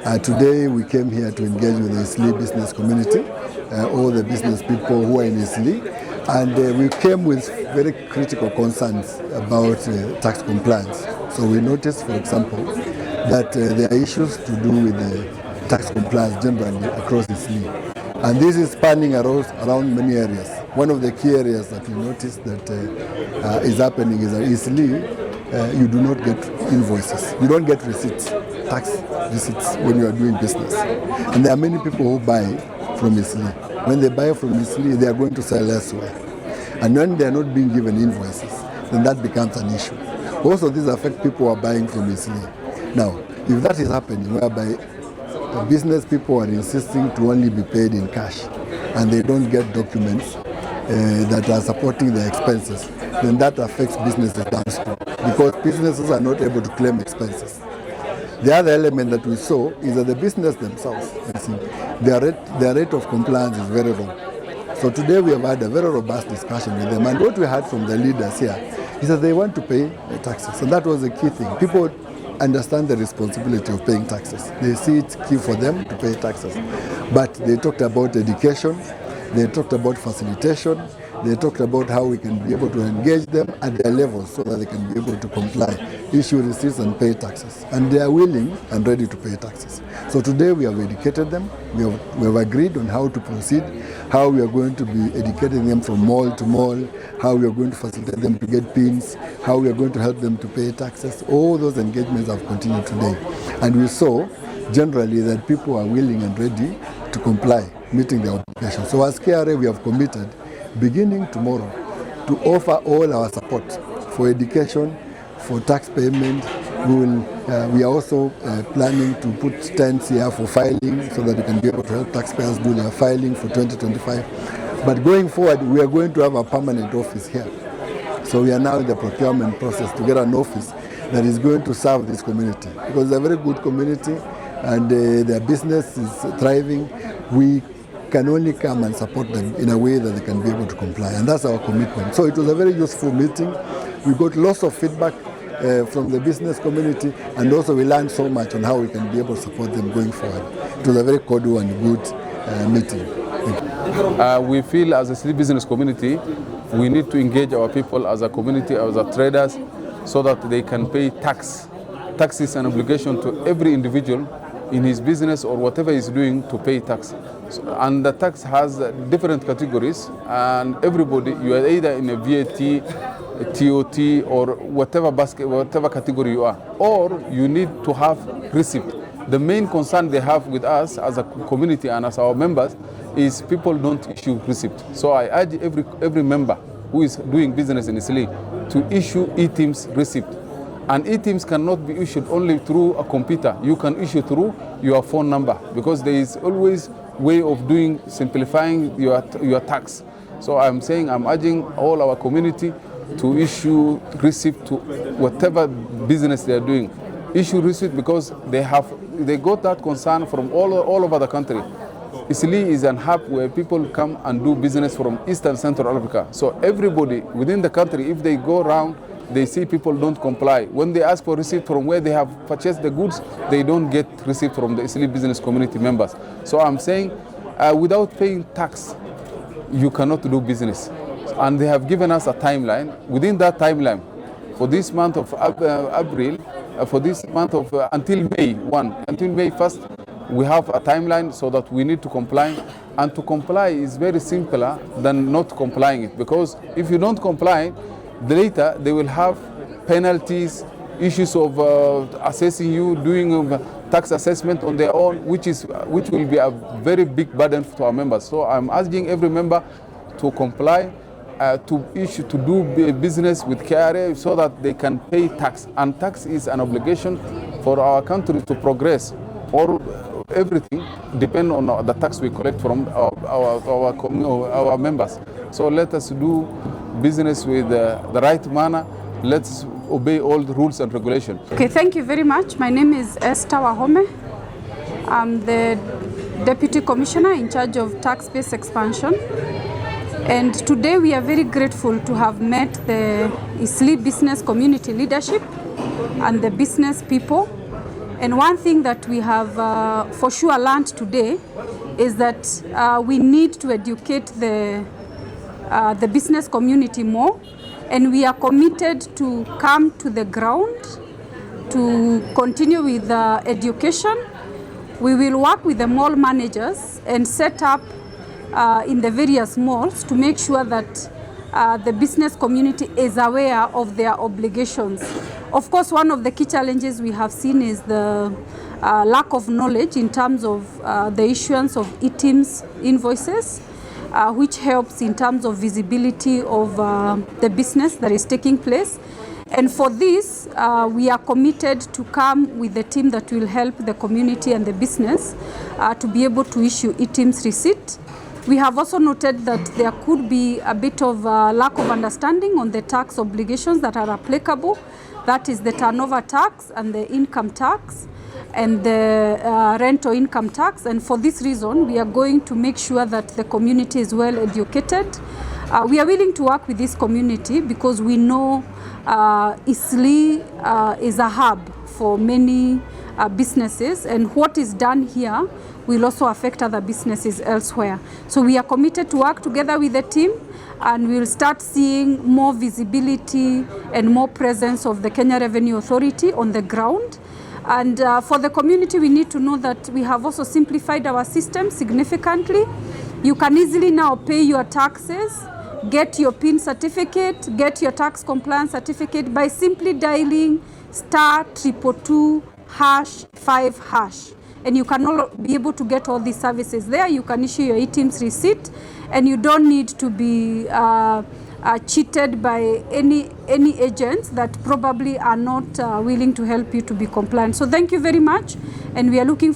Today we came here to engage with the Eastleigh business community, all the business people who are in Eastleigh, and we came with very critical concerns about tax compliance. So we noticed, for example, that there are issues to do with the tax compliance generally across Eastleigh. And this is spanning around many areas. One of the key areas that we noticed that is happening is that Eastleigh, you do not get invoices. You don't get receipts, tax receipts when you are doing business. And there are many people who buy from Eastleigh. When they buy from Eastleigh, they are going to sell elsewhere. And when they are not being given invoices, then that becomes an issue. Also, these affect people who are buying from Eastleigh. Now, if that is happening, whereby business people are insisting to only be paid in cash, and they don't get documents that are supporting their expenses, then that affects businesses downstream, because businesses are not able to claim expenses. The other element that we saw is that the business themselves, their rate of compliance is very low. So today we have had a very robust discussion with them, and what we heard from the leaders here is that they want to pay taxes, and that was the key thing. People understand the responsibility of paying taxes. They see it's key for them to pay taxes. But they talked about education, they talked about facilitation, they talked about how we can be able to engage them at their level so that they can be able to comply, issue receipts and pay taxes. And they are willing and ready to pay taxes. So today we have educated them, we have agreed on how to proceed, how we are going to be educating them from mall to mall, how we are going to facilitate them to get PINs, how we are going to help them to pay taxes. All those engagements have continued today. And we saw generally that people are willing and ready to comply, meeting their obligations. So as KRA, we have committed, beginning tomorrow, to offer all our support for education, for tax payment. We are also planning to put tents here for filing so that we can be able to help taxpayers do their filing for 2025. But going forward, we are going to have a permanent office here. So we are now in the procurement process to get an office that is going to serve this community, because it's a very good community and their business is thriving. We can only come and support them in a way that they can be able to comply, and that's our commitment. So it was a very useful meeting. We got lots of feedback from the business community, and also we learned so much on how we can be able to support them going forward. It was a very cordial and good meeting. We feel as a Eastleigh business community, we need to engage our people as a community, as a traders, so that they can pay tax. Tax is an obligation to every individual in his business or whatever he's doing to pay tax. And the tax has different categories, and everybody, you are either in a VAT, a TOT, or whatever basket, whatever category you are, or you need to have receipt. The main concern they have with us as a community and as our members is people don't issue receipt. So I urge every member who is doing business in Eastleigh to issue eTIMS receipt. And eTIMS cannot be issued only through a computer. You can issue through your phone number, because there is always way of simplifying your tax. So I'm urging all our community to issue receipt to whatever business they are doing. Issue receipt, because they got that concern from all over the country. Eastleigh is an hub where people come and do business from East and Central Africa. So everybody within the country, if they go around, they see people don't comply. When they ask for receipt from where they have purchased the goods, they don't get receipt from the Eastleigh business community members. So I'm saying, without paying tax, you cannot do business. And they have given us a timeline. Within that timeline, for this month of April, for this month of until May 1st, we have a timeline so that we need to comply. And to comply is very simpler than not complying it, because if you don't comply, later they will have penalties, issues of assessing you, doing tax assessment on their own, which will be a very big burden to our members. So I'm asking every member to comply, to do business with KRA so that they can pay tax. And tax is an obligation for our country to progress. Or everything depends on the tax we collect from our members. So let us do business with the right manner. Let's obey all the rules and regulations. Okay, thank you very much. My name is Esther Wahome. I'm the Deputy Commissioner in charge of tax-based expansion. And today we are very grateful to have met the Eastleigh business community leadership and the business people And one thing that we have for sure learned today is that we need to educate the business community more, and we are committed to come to the ground to continue with education. We will work with the mall managers and set up in the various malls to make sure that the business community is aware of their obligations. Of course, one of the key challenges we have seen is the lack of knowledge in terms of the issuance of eTIMS invoices, which helps in terms of visibility of the business that is taking place. And for this, we are committed to come with a team that will help the community and the business to be able to issue eTIMS receipt. We have also noted that there could be a bit of lack of understanding on the tax obligations that are applicable. That is the turnover tax and the income tax and the rental income tax. And for this reason, we are going to make sure that the community is well educated. We are willing to work with this community because we know Eastleigh is a hub for many businesses, and what is done here will also affect other businesses elsewhere. So we are committed to work together with the team, and we will start seeing more visibility and more presence of the Kenya Revenue Authority on the ground. And for the community, we need to know that we have also simplified our system significantly. You can easily now pay your taxes, get your PIN certificate, get your tax compliance certificate by simply dialing *222#5#. And you can all be able to get all these services there. You can issue your eTIMS receipt, and you don't need to be cheated by any agents that probably are not willing to help you to be compliant. So thank you very much, and we are looking